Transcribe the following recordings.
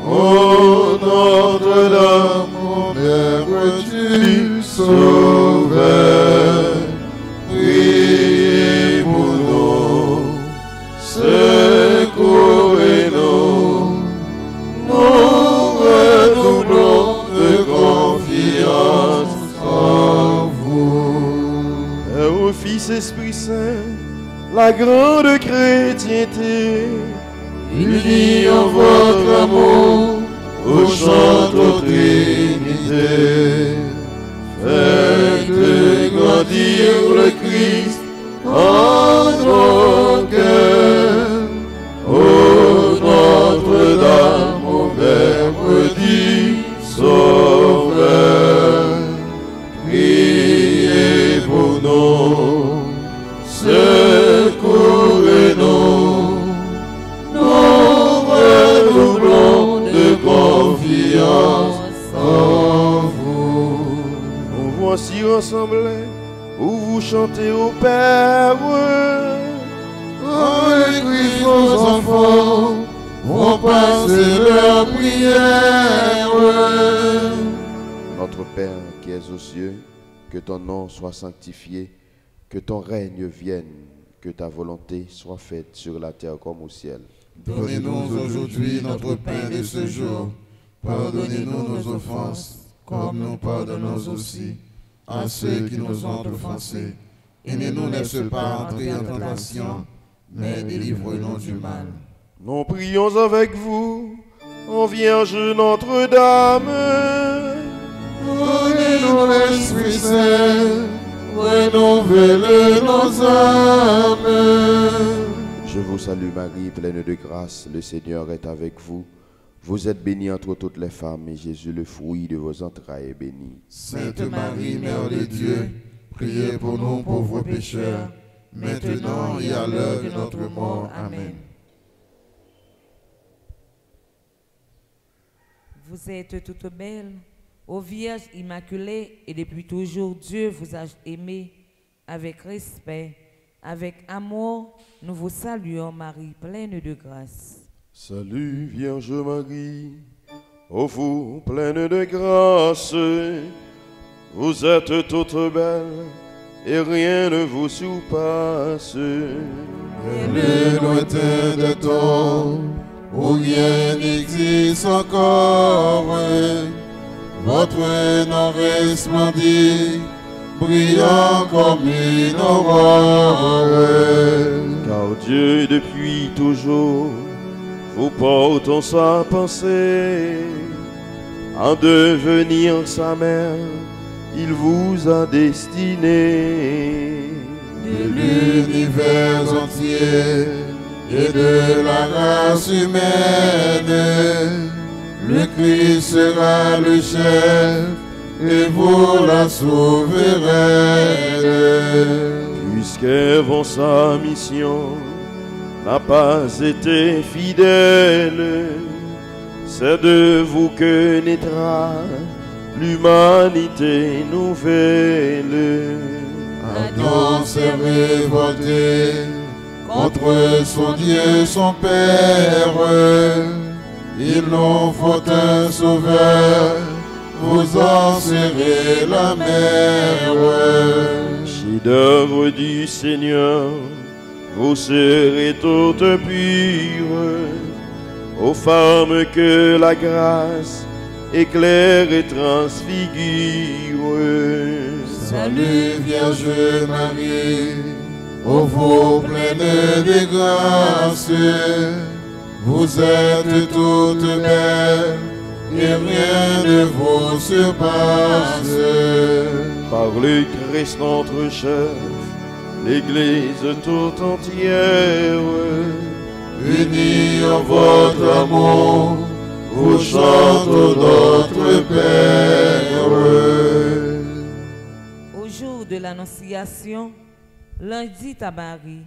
Ô Notre-Dame, Mère du Sauveur, priez pour nous, secourez-nous, nous redoublons de confiance en vous. Au Fils Esprit Saint, la grande chrétienté, unis en votre amour, au chant aux Trinité, faites grandir le Christ en nos cœurs. Ô Notre-Dame, ô Mère du Sauveur, priez pour nous, secourez-nous, nous redoublons de confiance en vous. nous voici rassemblés où vous chantez au Père. Oh, les Christ, vos enfants vont passer leur prière. Notre Père qui es aux cieux, que ton nom soit sanctifié, que ton règne vienne, que ta volonté soit faite sur la terre comme au ciel. Donnez-nous aujourd'hui notre pain de ce jour. Pardonnez-nous nos offenses, comme nous pardonnons aussi à ceux qui nous ont offensés. Et ne nous laisse pas entrer en tentation, mais délivre-nous du mal. Nous prions avec vous, ô Vierge Notre-Dame. Donnez-nous l'Esprit Saint, renouvelez nos âmes. Je vous salue Marie, pleine de grâce, le Seigneur est avec vous. Vous êtes bénie entre toutes les femmes, et Jésus, le fruit de vos entrailles, est béni. Sainte Marie, Mère de Dieu, priez pour nous pauvres pécheurs, maintenant et à l'heure de notre mort. Amen. Vous êtes toute belle, ô Vierge immaculée, et depuis toujours Dieu vous a aimé avec respect, avec amour. Nous vous saluons, Marie, pleine de grâce. Salut Vierge Marie, ô vous pleine de grâce, vous êtes toute belle et rien ne vous surpasse. Et le lointain de temps, où rien n'existe encore, votre nom resplendit, brillant comme une aurore. Car Dieu depuis toujours vous porte en sa pensée, en devenir sa mère, il vous a destiné. De l'univers entier et de la race humaine, le Christ sera le chef et vous la souveraine. Puisqu'avant sa mission n'a pas été fidèle, c'est de vous que naîtra l'humanité nouvelle. Adam s'est révolté contre son Dieu, son Père. Il nous faut un sauveur, vous en serrez la mer. Chef-d'œuvre du Seigneur, vous serez toutes pures, aux femmes que la grâce éclaire et transfigure. Salut Vierge Marie, ô vous pleine de grâce, vous êtes toute belle et rien ne vous surpasse. Par le Christ notre chef, l'Église toute entière, unis en votre amour, vous chante notre Père. Au jour de l'Annonciation, lundi à Marie,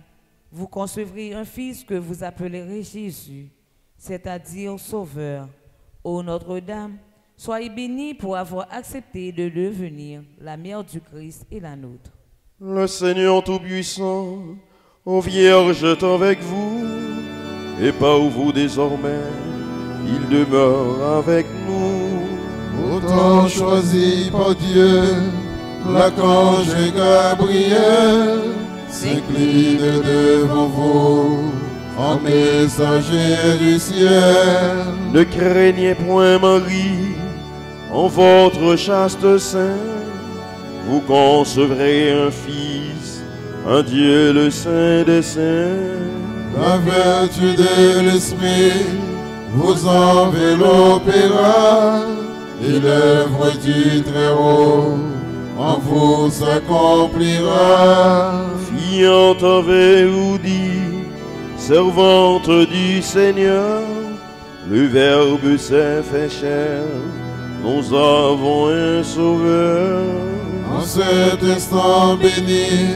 vous concevrez un fils que vous appellerez Jésus, c'est-à-dire Sauveur. Ô Notre-Dame, soyez bénie pour avoir accepté de devenir la mère du Christ et la nôtre. Le Seigneur Tout-Puissant, ô Vierge est avec vous, et par vous désormais il demeure avec nous. Autant choisi par Dieu, l'archange Gabriel s'incline devant vous, en messager du ciel. Ne craignez point Marie, en votre chaste sein, vous concevrez un fils, un Dieu le Saint des Saints. La vertu de l'Esprit vous enveloppera, et l'œuvre du Très-Haut en vous accomplira. Fiant avez-vous dit, servante du Seigneur, le Verbe s'est fait chair, nous avons un Sauveur. En cet instant béni,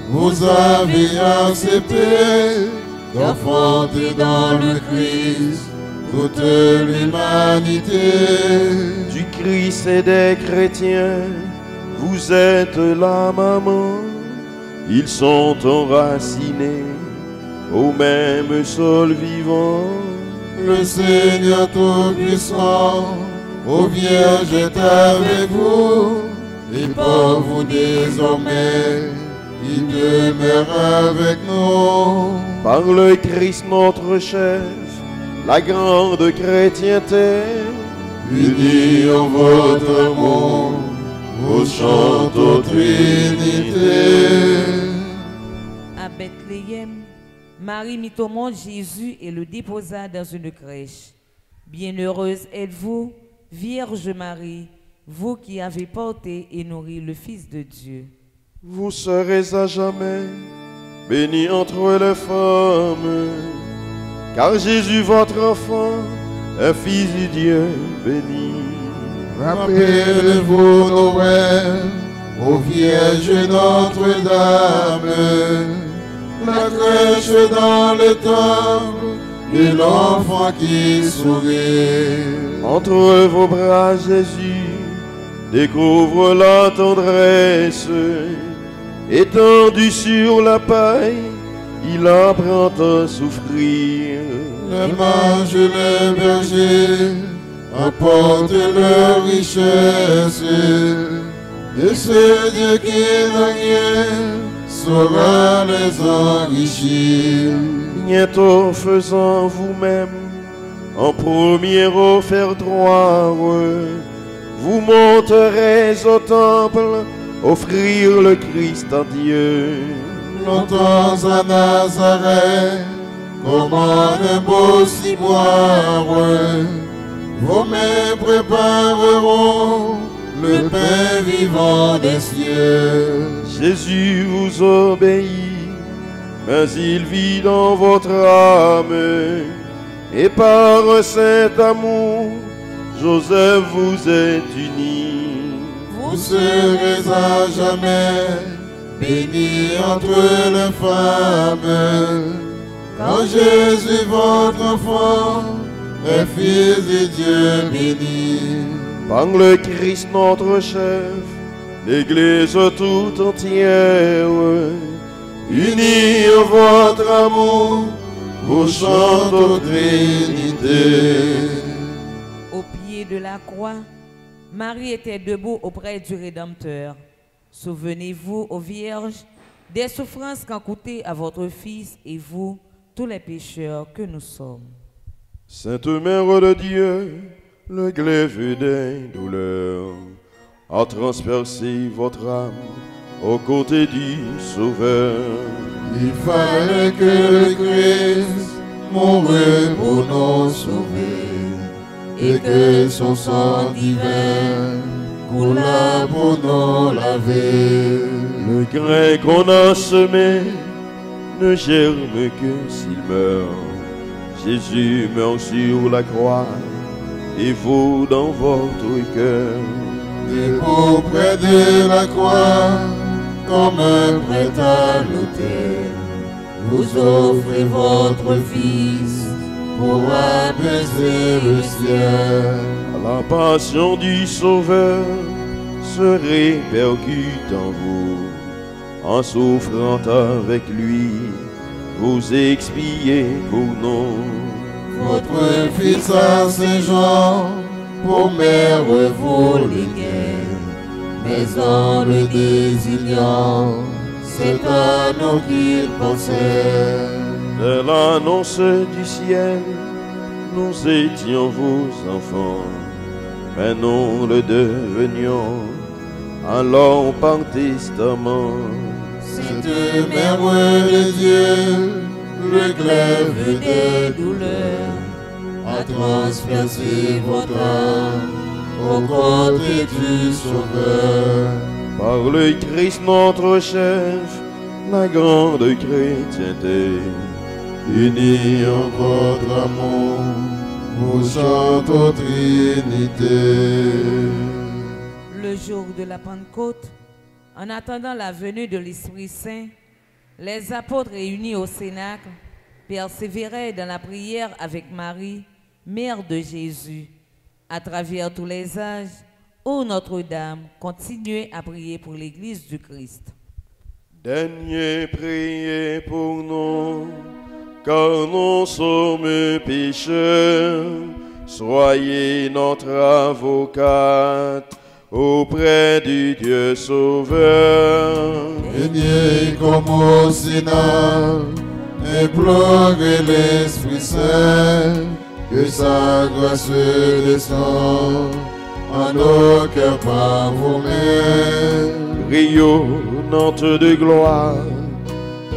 vous avez accepté d'enfanter dans le Christ toute l'humanité. Du Christ et des chrétiens, vous êtes la maman, ils sont enracinés au même sol vivant. Le Seigneur Tout-Puissant, ô Vierge, est avec vous, et par vous désormais, il demeure avec nous. Par le Christ notre chef, la grande chrétienté, Unis en votre amour, vous chantez aux Trinité. À Bethléem, Marie mit au monde Jésus et le déposa dans une crèche. Bienheureuse êtes-vous, Vierge Marie, vous qui avez porté et nourri le Fils de Dieu. vous serez à jamais bénie entre les femmes, car Jésus votre enfant est Fils du Dieu béni. Rappelez-vous Noël, ô Vierge Notre-Dame, la crèche dans le temple et l'enfant qui sourit. Entre vos bras Jésus découvre la tendresse, étendu sur la paille, il apprend à souffrir. Les mages et les bergers apportent leur richesse, et ce Dieu qui n'a rien saura les enrichir. Bientôt faisant vous-même en première offertoire, vous monterez au temple offrir le Christ à Dieu. Longtemps à Nazareth, comme un beau ciboire, vos mains prépareront le pain vivant des cieux. Jésus vous obéit, mais il vit dans votre âme, et par cet amour, Joseph vous est uni. Vous serez à jamais bénis entre les femmes, quand Jésus, votre enfant, est Fils de Dieu béni. Par le Christ notre chef, l'Église tout entière, Unis en votre amour, vous chantez aux Trinité. Au pied de la croix, Marie était debout auprès du Rédempteur. Souvenez-vous, ô Vierge, des souffrances qu'ont coûté à votre Fils et vous, tous les pécheurs que nous sommes. Sainte Mère de Dieu, le glaive des douleurs a transpercé votre âme aux côtés du Sauveur. Il fallait que le Christ mourût pour nous sauver, et que son sang divin coula pour nous laver. Le grain qu'on a semé ne germe que s'il meurt. Jésus meurt sur la croix et vous dans votre cœur. Debout près de la croix, comme un prêtre à l'autel, vous offrez votre Fils pour apaiser le ciel. La passion du Sauveur se répercute en vous, en souffrant avec lui, vous expiez pour nous. Votre Fils à Saint-Jean, pour mère vous l'uniez, mais en le désignant, c'est à nous qu'il pensait. De l'annonce du ciel, nous étions vos enfants, mais nous le devenions, alors par testament. Sainte Mère de Dieu, le glaive des douleurs, a transpercé votre âme au côté du Sauveur. Par le Christ notre chef, la grande chrétienté, unis en votre amour, vous chantez aux Trinité. Le jour de la Pentecôte, en attendant la venue de l'Esprit Saint, les apôtres réunis au Cénacle persévéraient dans la prière avec Marie, mère de Jésus. À travers tous les âges, ô Notre-Dame, continuez à prier pour l'Église du Christ. daignez prier pour nous, car nous sommes pécheurs. Soyez notre avocate auprès du Dieu Sauveur. Régnez comme au Sénat, implorez l'Esprit Saint, que sa grâce descende en nos cœurs par vos mains. Rayonnante de gloire,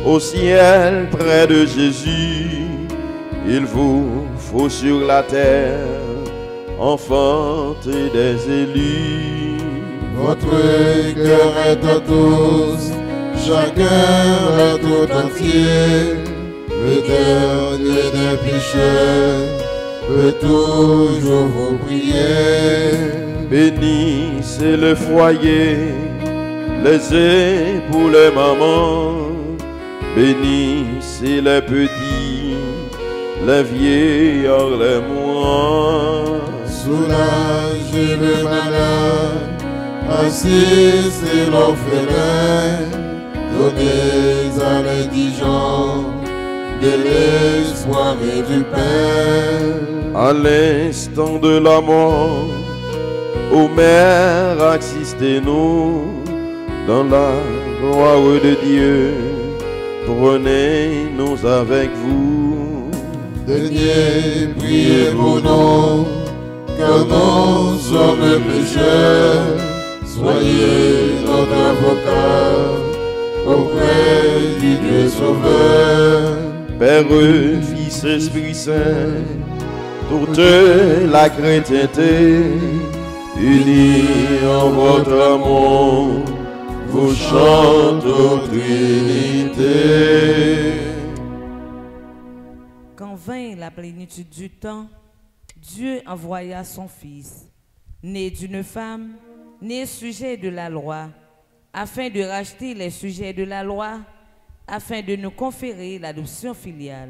au ciel près de Jésus, il vous faut sur la terre enfanter des élus. Votre cœur est à tous, chacun est tout entier. Le dernier des pécheurs peut toujours vous prier. Bénissez le foyer, les époux, les mamans. Bénissez les petits, les vieillards, les moines. Soulagez le malade, assistez l'orphelin, donnez à l'indigent de l'espoir et du pain. À l'instant de la mort, ô Mère, assistez-nous dans la gloire de Dieu. Prenez-nous avec vous. Daignez prier pour nous, car nous sommes pécheurs. Soyez notre avocat auprès du Dieu Sauveur. Père, Fils, Esprit Saint, toute la chrétienté, unis en votre amour, vous chantez aux Trinité. Quand vint la plénitude du temps, Dieu envoya son Fils, né d'une femme, né sujet de la loi, afin de racheter les sujets de la loi, afin de nous conférer l'adoption filiale.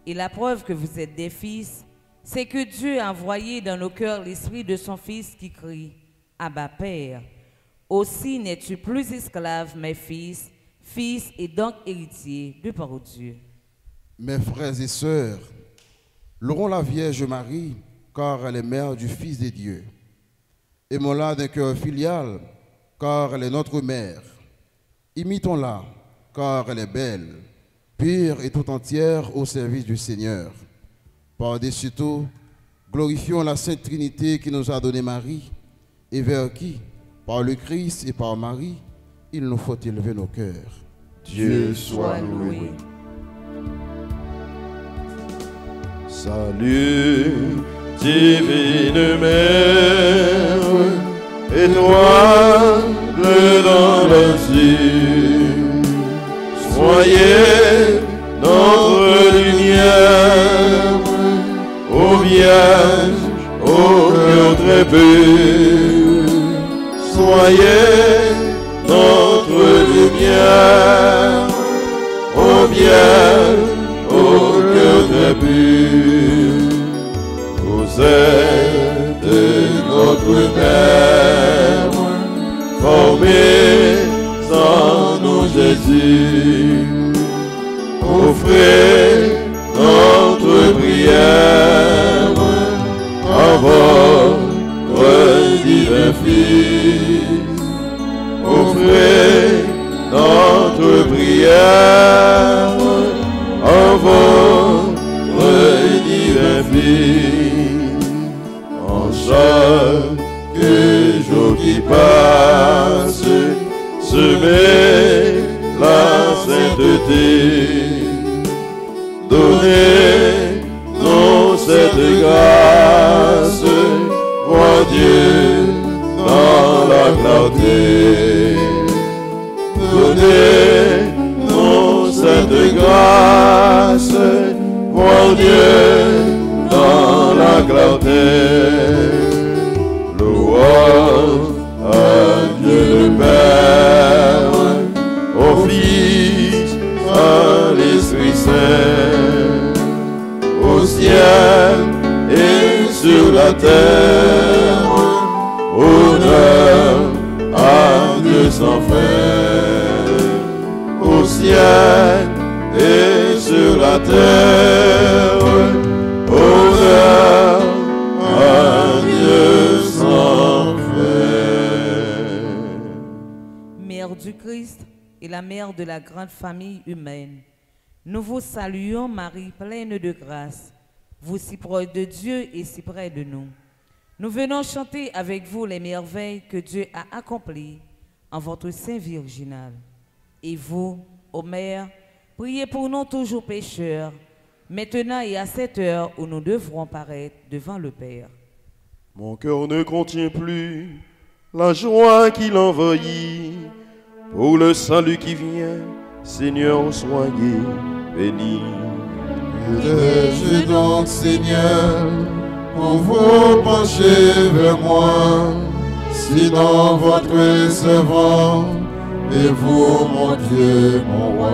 Et la preuve que vous êtes des fils, c'est que Dieu a envoyé dans nos cœurs l'esprit de son Fils qui crie « Abba, Père ». Aussi n'es-tu plus esclave, mais fils, fils et donc héritier de par Dieu. Mes frères et sœurs, louons la Vierge Marie, car elle est mère du Fils de Dieu. Aimons-la d'un cœur filial, car elle est notre mère. Imitons-la, car elle est belle, pure et tout entière au service du Seigneur. Par-dessus tout, glorifions la Sainte Trinité qui nous a donné Marie, et vers qui, par le Christ et par Marie, il nous faut élever nos cœurs. Dieu soit loué. Salut, divine Mère, étoile dans le ciel, soyez notre lumière, ô Vierge, ô cœur très pur. Soyez notre lumière, ô Vierge, ô cœur très pur. Vous êtes notre Mère, formez en nous Jésus. Offrez notre prière la terre. Honneur à Dieu sans fin, au ciel et sur la terre. Honneur à Dieu sans fin. Mère du Christ et la mère de la grande famille humaine, nous vous saluons, Marie, pleine de grâce. Vous si proche de Dieu et si près de nous. Nous venons chanter avec vous les merveilles que Dieu a accomplies en votre sein virginal. Et vous, ô Mère, priez pour nous toujours pécheurs, maintenant et à cette heure où nous devrons paraître devant le Père. Mon cœur ne contient plus la joie qui l'envahit. Pour le salut qui vient, Seigneur, soyez béni. J'ai donc, Seigneur, pour vous pencher vers moi, sinon votre servant, et vous, mon Dieu, mon roi.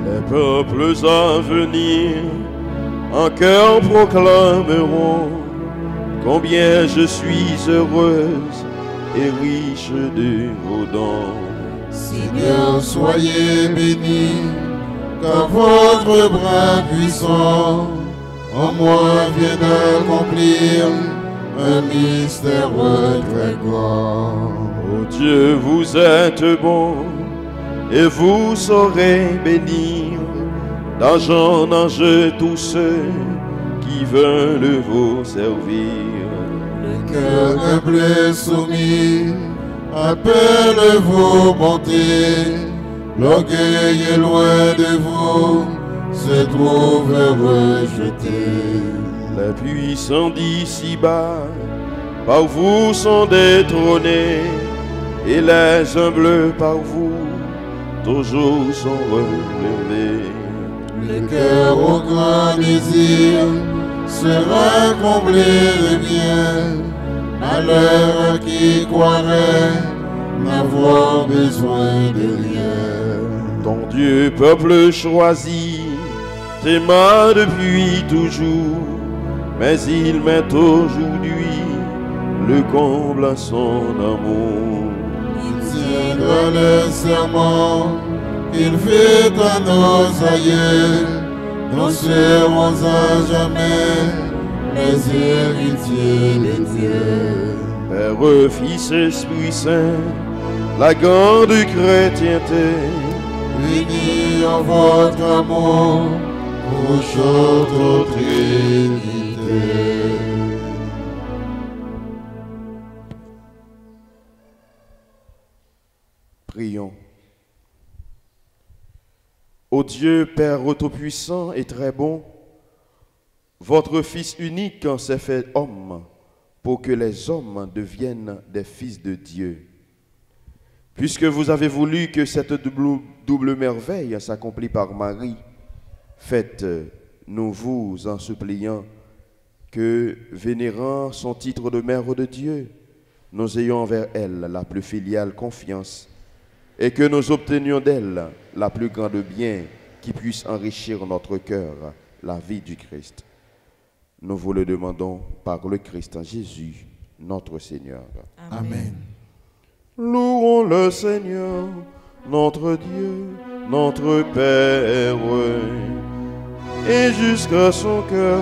Les peuples à venir, en cœur proclameront combien je suis heureuse et riche de vos dons. Seigneur, soyez béni, car votre bras puissant en moi vient d'accomplir un mystère très grand. Ô Dieu, vous êtes bon et vous saurez bénir d'argent en âge tous ceux qui veulent vous servir. Le cœur humble et soumis appelle vos bontés, l'orgueil est loin de vous, se trouve rejeté. Les puissants d'ici-bas par vous sont détrônés, et les humbles par vous toujours sont relevés. Le cœur au grand désir sera comblé de bien, malheur à qui croirait n'avoir besoin de rien. Ton Dieu, peuple choisi, t'aima depuis toujours, mais il met aujourd'hui le comble à son amour. Il tiendra le serment qu'il fait à nos aïeux, nous serons à jamais les héritiers de Dieu. Père, Fils, Esprit Saint, la grande chrétienté, unis en votre amour, vous chante au Trinité. Prions. Ô Dieu, Père Tout-Puissant et très bon, votre Fils unique s'est fait homme pour que les hommes deviennent des fils de Dieu. Puisque vous avez voulu que cette double merveille s'accomplisse par Marie, faites-nous vous en suppliant que, vénérant son titre de Mère de Dieu, nous ayons envers elle la plus filiale confiance et que nous obtenions d'elle la plus grande bien qui puisse enrichir notre cœur, la vie du Christ. Nous vous le demandons par le Christ Jésus, notre Seigneur. Amen. Louons le Seigneur, notre Dieu, notre Père, et jusqu'à son cœur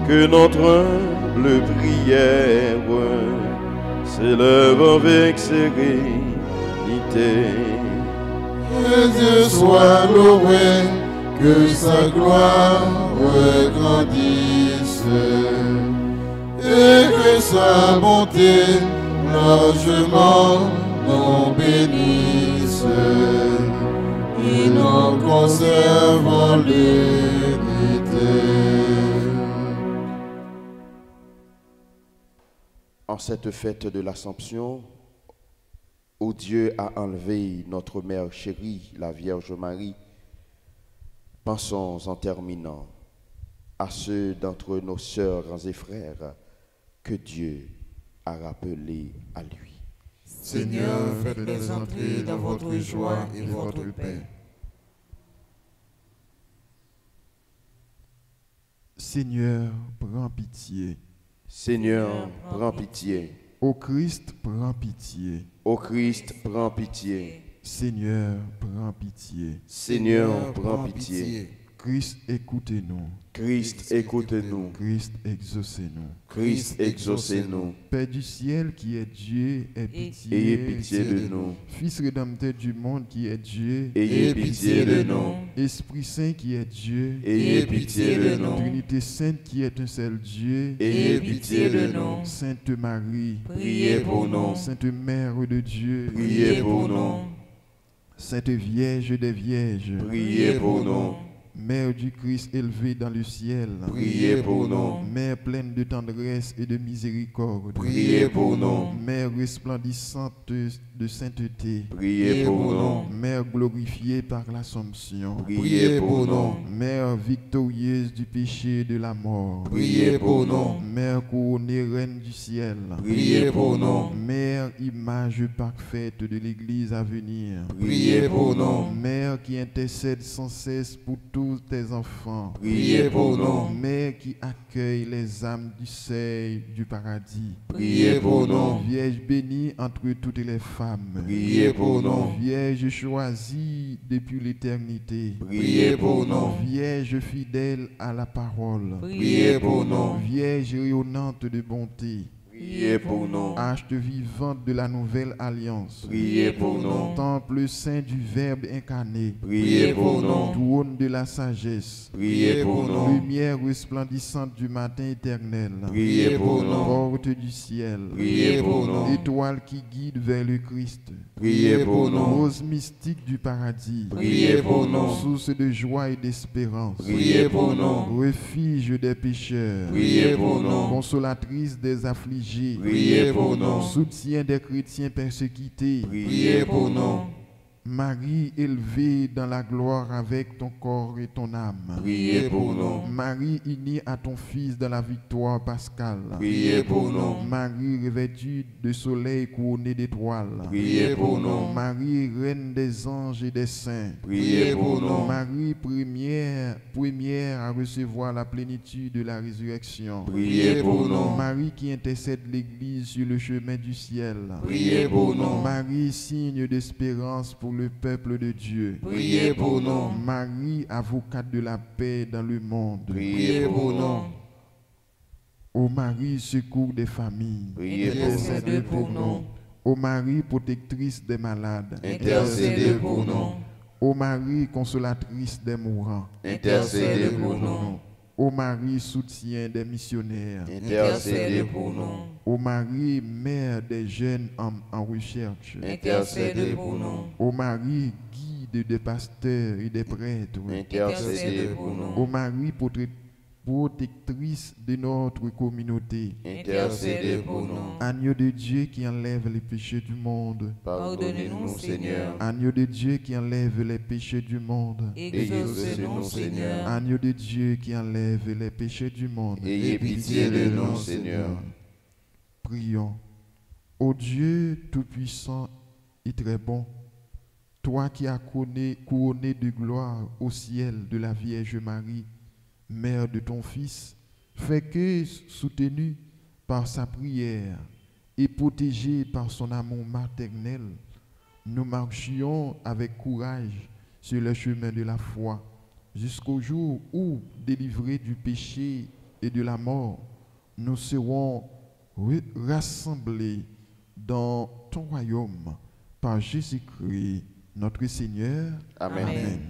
que notre humble prière s'élève avec sérénité. Que Dieu soit loué, que sa gloire grandisse, et que sa bonté largement nous bénisse, et nous conserve en l'unité. En cette fête de l'Assomption, où Dieu a enlevé notre mère chérie, la Vierge Marie, pensons en terminant à ceux d'entre nos sœurs et frères que Dieu a rappelés à lui. Seigneur, faites-les entrer dans votre joie et votre paix. Seigneur, prends pitié. Seigneur, prends pitié. Ô Christ, prends pitié. Ô Christ, prends pitié. Seigneur, prends pitié. Seigneur, prends pitié. Christ, écoutez-nous. Christ, écoutez-nous. Christ, exaucez-nous. Christ, exaucez-nous. Père du ciel qui est Dieu, aie pitié. Ayez pitié de nous. Fils rédempteur du monde qui est Dieu, Ayez pitié de nous. Esprit Saint qui est Dieu, Ayez pitié de nous. Trinité Sainte qui est un seul Dieu, Ayez pitié de nous. Sainte Marie, Priez pour nous. Sainte Mère de Dieu, Priez pour nous. Sainte Vierge des Vierges, Priez pour nous. Mère du Christ élevée dans le ciel, Priez pour nous. Mère pleine de tendresse et de miséricorde, Priez pour nous. Mère resplendissante de sainteté, Priez pour nous. Mère glorifiée par l'Assomption, Priez pour nous. Mère victorieuse du péché et de la mort, Priez pour nous. Mère couronnée reine du ciel, Priez pour nous. Mère image parfaite de l'Église à venir, Priez pour nous. Mère qui intercède sans cesse pour tous tes enfants, Priez pour nous. Mère qui accueille les âmes du seuil du paradis, Priez pour nous. Vierge bénie entre toutes les femmes, Priez pour nous. Vierge choisie depuis l'éternité, Priez pour nous. Vierge fidèle à la parole, Priez pour nous. Vierge rayonnante de bonté, Priez pour nous. arche vivante de la nouvelle alliance, Priez pour nous. temple saint du Verbe incarné, Priez pour nous. trône de la sagesse, Priez pour nous. lumière resplendissante du matin éternel, Priez pour nous. porte du ciel, Priez pour nous. étoile qui guide vers le Christ, Priez pour nous. rose mystique du paradis, Priez pour nous. source de joie et d'espérance, Priez pour nous. refuge des pécheurs, Priez pour nous. consolatrice des affligés, Priez pour nous. soutien des chrétiens persécutés, Priez pour nous. Marie élevée dans la gloire avec ton corps et ton âme, Priez pour nous. Marie unie à ton Fils dans la victoire pascale, Priez pour nous. Marie revêtue de soleil couronnée d'étoiles, Priez pour nous. Marie reine des anges et des saints, Priez pour nous. Marie première à recevoir la plénitude de la résurrection, Priez pour nous. Marie qui intercède l'Église sur le chemin du ciel, Priez pour nous. Marie signe d'espérance pour le peuple de Dieu, Priez pour nous. Marie avocate de la paix dans le monde, Priez pour nous. ô Marie secours des familles, Priez pour Intercédez pour nous. ô Marie protectrice des malades, Intercédez pour nous. ô Marie consolatrice des mourants, Intercédez pour nous. ô Marie soutien des missionnaires, Intercédez pour nous. ô Marie mère des jeunes en recherche, Intercédez pour nous. ô Marie guide des pasteurs et des prêtres, Intercédez pour nous. ô Marie protectrice de notre communauté, Intercédez pour nous. agneau de Dieu qui enlève les péchés du monde, Pardonnez-nous, Seigneur. agneau de Dieu qui enlève les péchés du monde, Exaucez-nous, Seigneur. agneau de Dieu qui enlève les péchés du monde. Ayez pitié de nous, Seigneur. Prions. Ô Dieu tout-puissant et très bon, toi qui as couronné de gloire au ciel de la Vierge Marie, mère de ton Fils, fais que, soutenu par sa prière et protégé par son amour maternel, nous marchions avec courage sur le chemin de la foi, jusqu'au jour où, délivrés du péché et de la mort, nous serons rassemblés dans ton royaume par Jésus-Christ, notre Seigneur. Amen. Amen.